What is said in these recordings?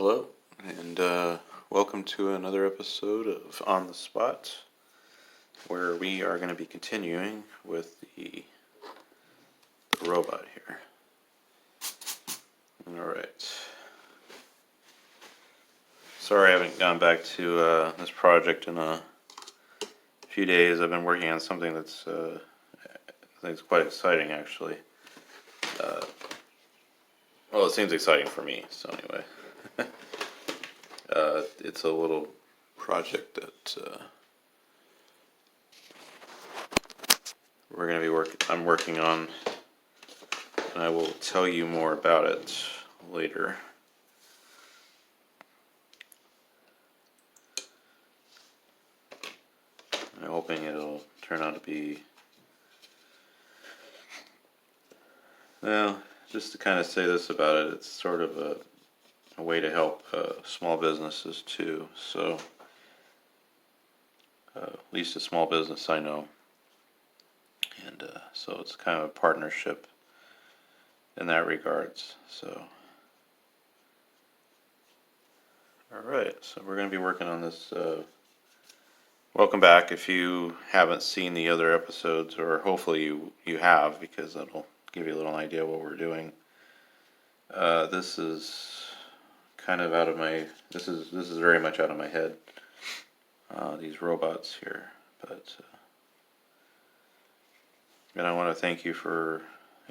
Hello, and welcome to another episode of On the Spot, where we are going to be continuing with the robot here. Alright. Sorry I haven't gone back to this project in a few days. I've been working on something that's I think it's quite exciting, actually. Well, it seems exciting for me, so anyway. It's a little project that I'm working on, and I will tell you more about it later. I'm hoping it'll turn out to be, well, just to kind of say this about it, it's sort of a way to help small businesses too. So, at least a small business I know. And so it's kind of a partnership in that regards. So, alright, so we're going to be working on this. Welcome back if you haven't seen the other episodes, or hopefully you have, because that'll give you a little idea what we're doing. This is kind of out of my, this is very much out of my head, these robots here, but and I want to thank you for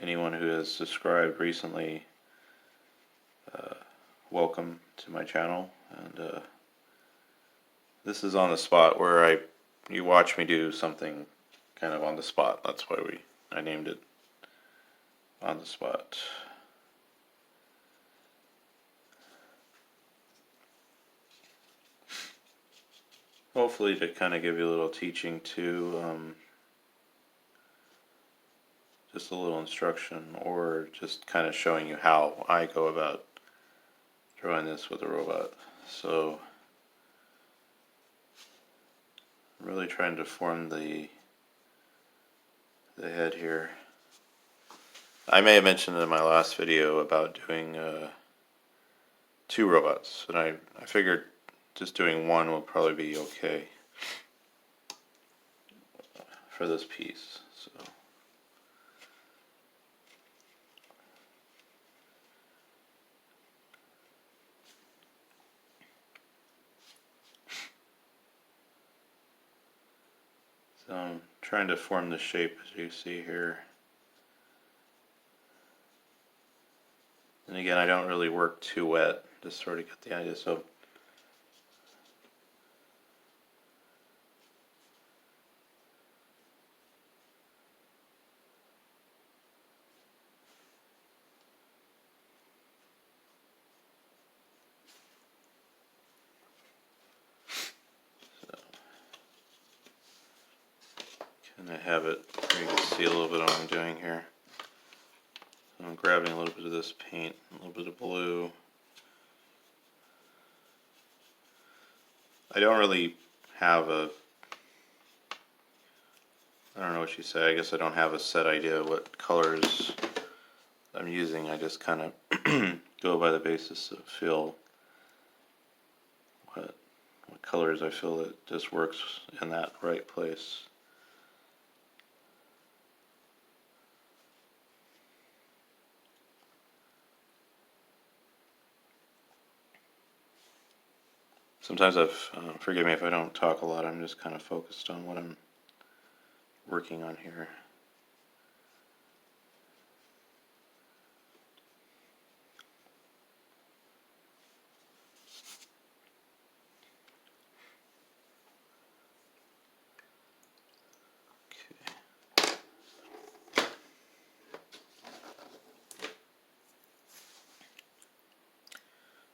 anyone who has subscribed recently. Welcome to my channel, and this is on the spot, where you watch me do something kind of on the spot. That's why I named it On the Spot. Hopefully to kind of give you a little teaching too, just a little instruction, or just kind of showing you how I go about drawing this with a robot. So I'm really trying to form the head here. I may have mentioned in my last video about doing 2 robots, and I figured just doing one will probably be okay for this piece. So I'm trying to form the shape, as you see here. And again, I don't really work too wet, just sort of get the idea. So kind of have it where you can see a little bit of what I'm doing here. So I'm grabbing a little bit of this paint, a little bit of blue. I don't really have I don't know what you say, I guess I don't have a set idea what colors I'm using. I just kind of go by the basis of feel what colors I feel that just works in that right place. Sometimes forgive me if I don't talk a lot, I'm just kind of focused on what I'm working on here.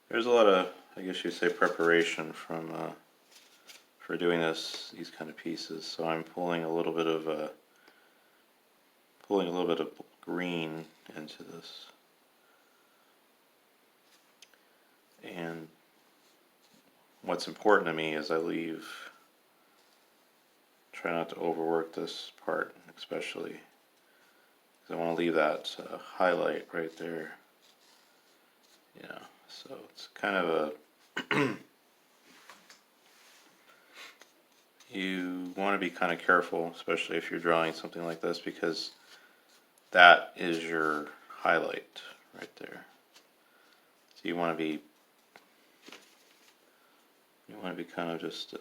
There's a lot of, I guess you'd say, preparation for doing these kind of pieces. So I'm pulling a little bit of green into this, and what's important to me is try not to overwork this part, especially because I want to leave that highlight right there. So it's kind of a you want to be kind of careful, especially if you're drawing something like this, because that is your highlight right there. So you want to be kind of just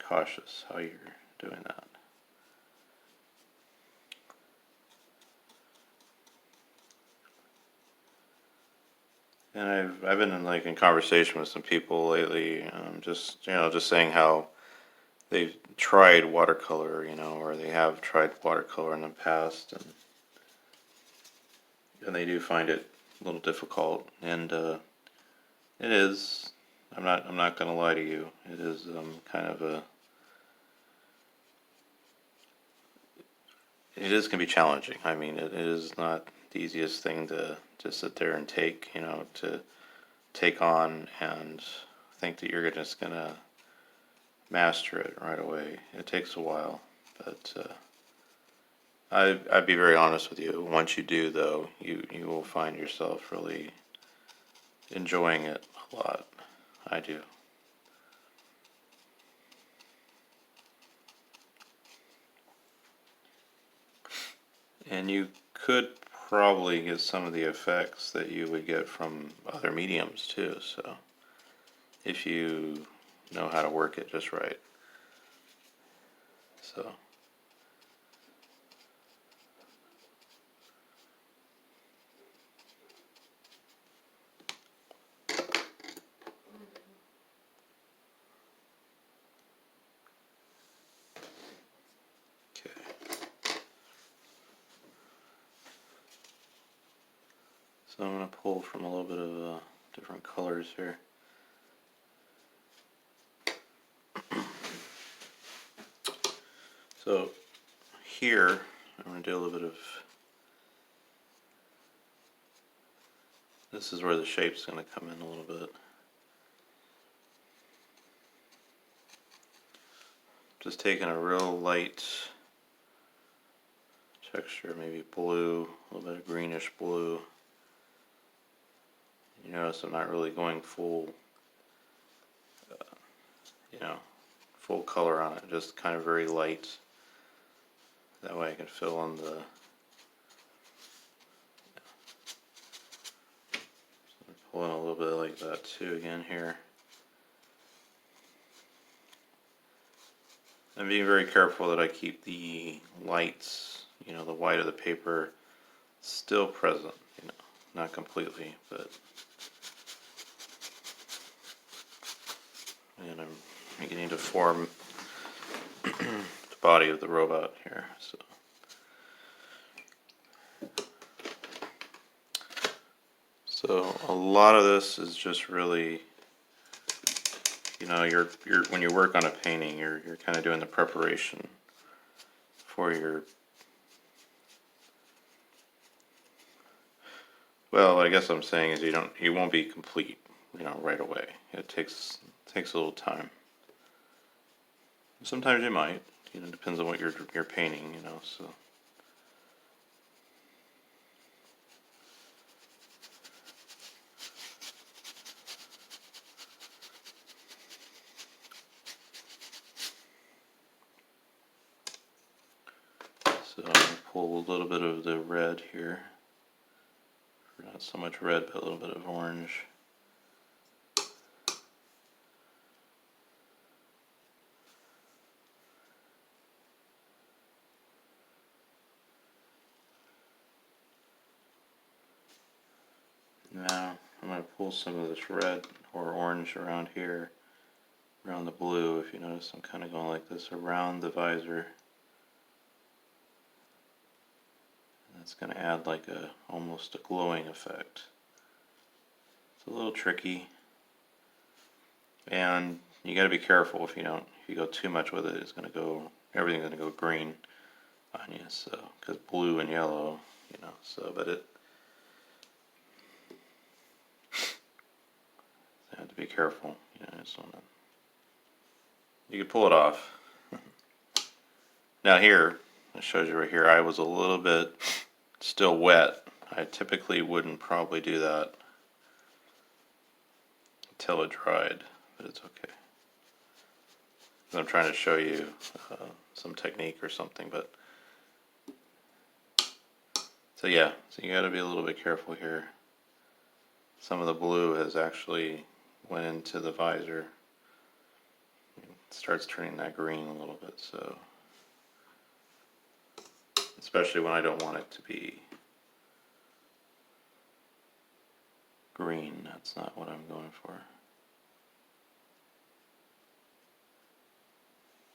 cautious how you're doing that. And I've been in conversation with some people lately, just saying how they've tried watercolor, or they have tried watercolor in the past, and they do find it a little difficult. And it is. I'm not going to lie to you. It is kind of a. It is going to be challenging. I mean, it is not the easiest thing to just sit there and take, to take on and think that you're just going to master it right away. It takes a while, but I'd be very honest with you. Once you do, though, you will find yourself really enjoying it a lot. I do. And you could probably get some of the effects that you would get from other mediums too, so if you know how to work it just right. So So I'm going to pull from a little bit of different colors here. So here I'm going to do a little bit of, this is where the shape's going to come in a little bit. Just taking a real light texture, maybe blue, a little bit of greenish blue. You notice I'm not really going full, full color on it, just kind of very light. That way I can fill in the, pull in a little bit like that too again here. I'm being very careful that I keep the lights, the white of the paper still present, not completely, but, and I'm beginning to form the body of the robot here, so a lot of this is just really, you're when you work on a painting, you're kind of doing the preparation for your, well, I guess what I'm saying is you won't be complete, right away. It takes a little time. Sometimes you might, depends on what you're painting, so. So I'm going to pull a little bit of the red here. Not so much red, but a little bit of orange. Now I'm going to pull some of this red or orange around here, around the blue. If you notice, I'm kind of going like this around the visor. It's going to add like almost a glowing effect. It's a little tricky, and you got to be careful if you go too much with it, it's going to go, everything's going to go green on you. So because blue and yellow, but it, you have to be careful. You can pull it off. Now here, it shows you right here, I was a little bit still wet. I typically wouldn't probably do that until it dried, but it's okay. I'm trying to show you some technique or something, but so yeah, so you got to be a little bit careful here. Some of the blue has actually went into the visor. It starts turning that green a little bit, so especially when I don't want it to be green, that's not what I'm going for.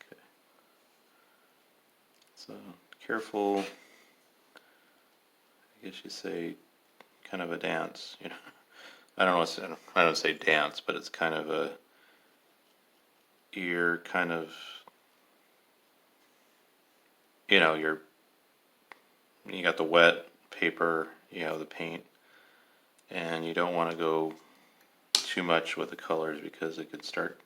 Okay. So careful, I guess you say kind of a dance, you know. I don't say dance, but it's kind of a you're kind of, you know, you got the wet paper, you know, the paint, and you don't want to go too much with the colors because it could start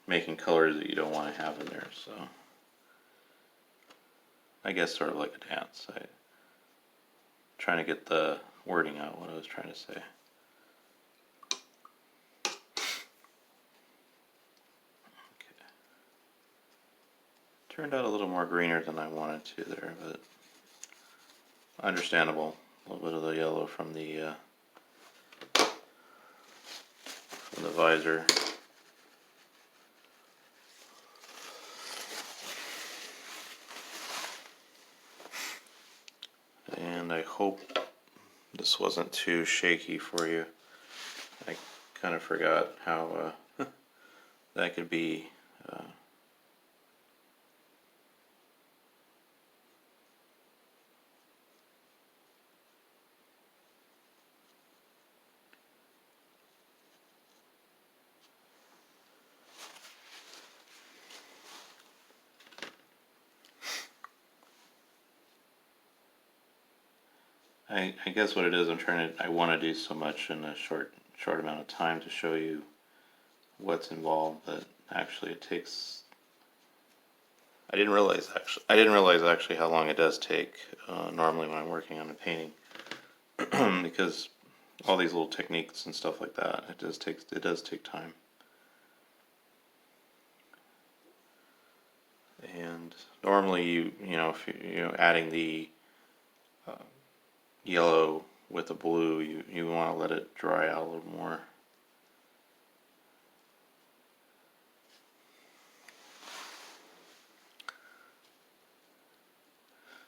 making colors that you don't want to have in there. So I guess sort of like a dance. I'm trying to get the wording out what I was trying to say. Okay. Turned out a little more greener than I wanted to there, but understandable. A little bit of the yellow from the visor. And I hope this wasn't too shaky for you. I kind of forgot how that could be. I guess what it is, I want to do so much in a short amount of time to show you what's involved, but actually it takes. I didn't realize actually how long it does take normally when I'm working on a painting, because all these little techniques and stuff like that, it does take time. And normally you know if you adding the yellow with the blue, you want to let it dry out a little more.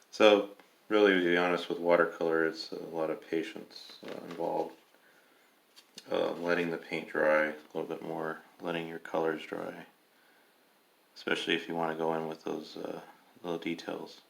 So really, to be honest, with watercolor, it's a lot of patience involved. Letting the paint dry a little bit more, letting your colors dry, especially if you want to go in with those little details.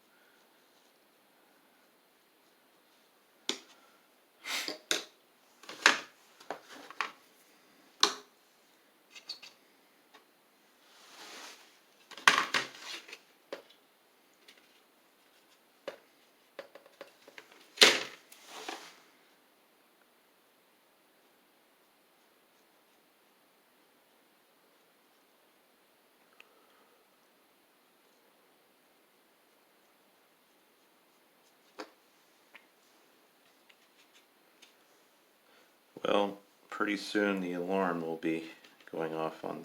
Well, pretty soon the alarm will be going off on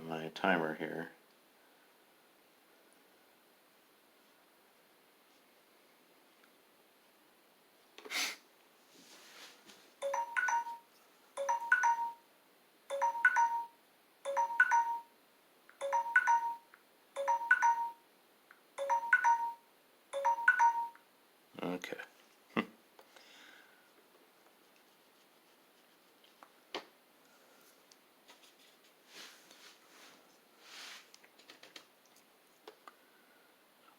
my timer here. Okay.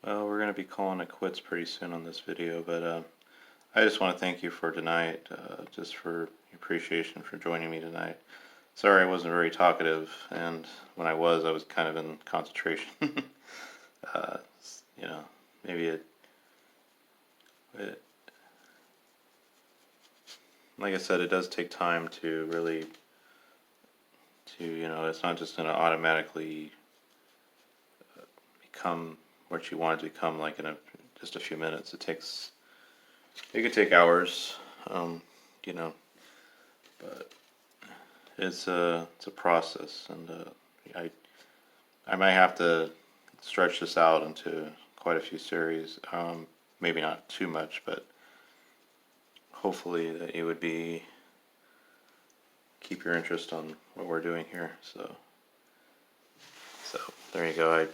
Well, we're going to be calling it quits pretty soon on this video, but I just want to thank you for tonight, just for your appreciation for joining me tonight. Sorry I wasn't very talkative, and when I was kind of in concentration. uh, you know, maybe it, like I said, it does take time to really, you know, it's not just going to automatically become what you want it to become like in just a few minutes. It could take hours, you know, but it's a process, and I might have to stretch this out into quite a few series. Maybe not too much, but hopefully that you would keep your interest on what we're doing here. So there you go.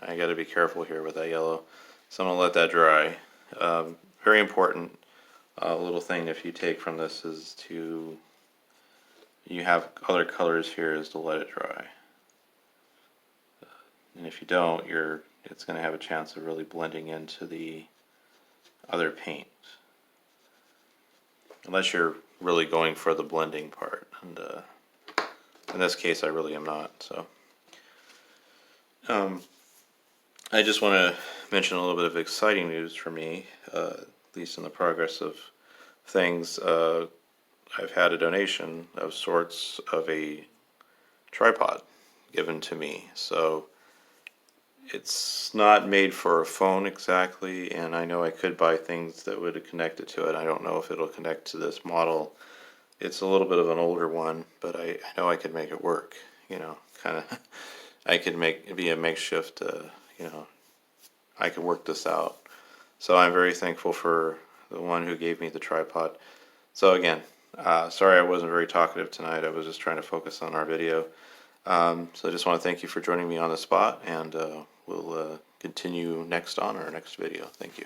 I got to be careful here with that yellow. So I'm gonna let that dry. Very important little thing if you take from this is you have other colors here, is to let it dry. And if you don't, it's going to have a chance of really blending into the other paint. Unless you're really going for the blending part. And in this case, I really am not. So I just want to mention a little bit of exciting news for me, at least in the progress of things. I've had a donation of sorts of a tripod given to me. So it's not made for a phone exactly, and I know I could buy things that would connect it to it. I don't know if it'll connect to this model. It's a little bit of an older one, but I know I could make it work, kind of. I could make it be a makeshift, I could work this out. So I'm very thankful for the one who gave me the tripod. So again, sorry I wasn't very talkative tonight. I was just trying to focus on our video. So I just want to thank you for joining me on the spot, and we'll continue next on our next video. Thank you.